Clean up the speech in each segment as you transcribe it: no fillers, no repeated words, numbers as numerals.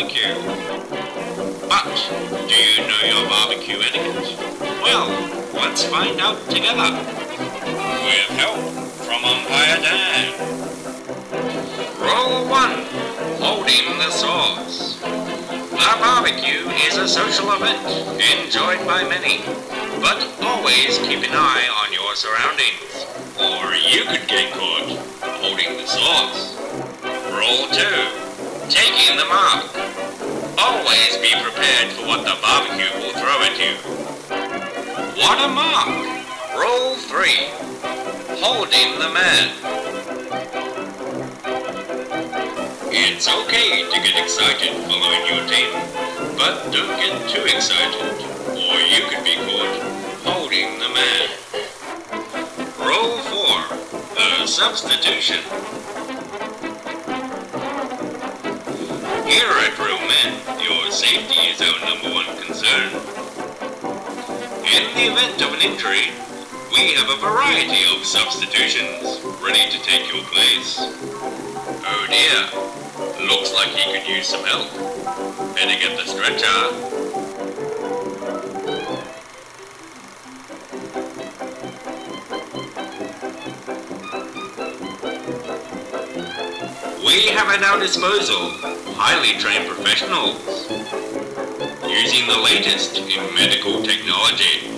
barbecue. But, do you know your barbecue etiquette? Well, let's find out together. With help from Umpire Dan. Rule 1. Holding the sauce. The barbecue is a social event enjoyed by many, but always keep an eye on your surroundings, or you could get caught holding the sauce. Rule 2. Taking the mark. Always be prepared for what the barbecue will throw at you. What a mark! Rule 3. Holding the man. It's okay to get excited following your team, but don't get too excited, or you could be caught holding the man. Rule 4. The substitution. Here at Real Men, your safety is our #1 concern. In the event of an injury, we have a variety of substitutions ready to take your place. Oh dear. Looks like he could use some help. Better get the stretcher. We have at our disposal highly trained professionals using the latest in medical technology.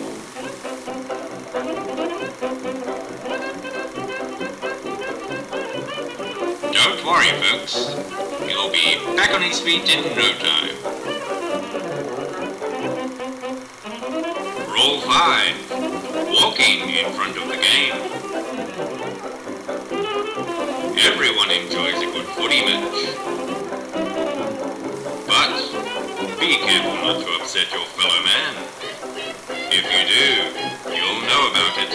Don't worry, folks. He'll be back on his feet in no time. Rule 5. Walking in front of the game. Everyone enjoys a good footy match. But be careful not to upset your fellow man. If you do, you'll know about it.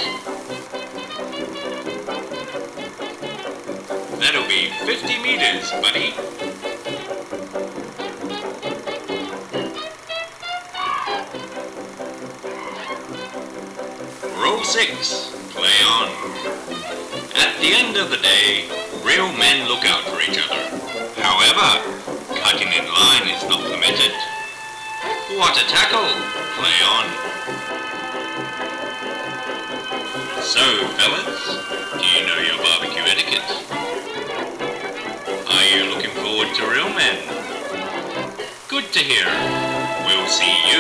That'll be 50 meters, buddy. Rule 6. Play on. At the end of the day, real men look out for each other. However, cutting in line is not permitted. What a tackle! Play on. So, fellas, do you know your barbecue etiquette? Are you looking forward to Real Men? Good to hear. We'll see you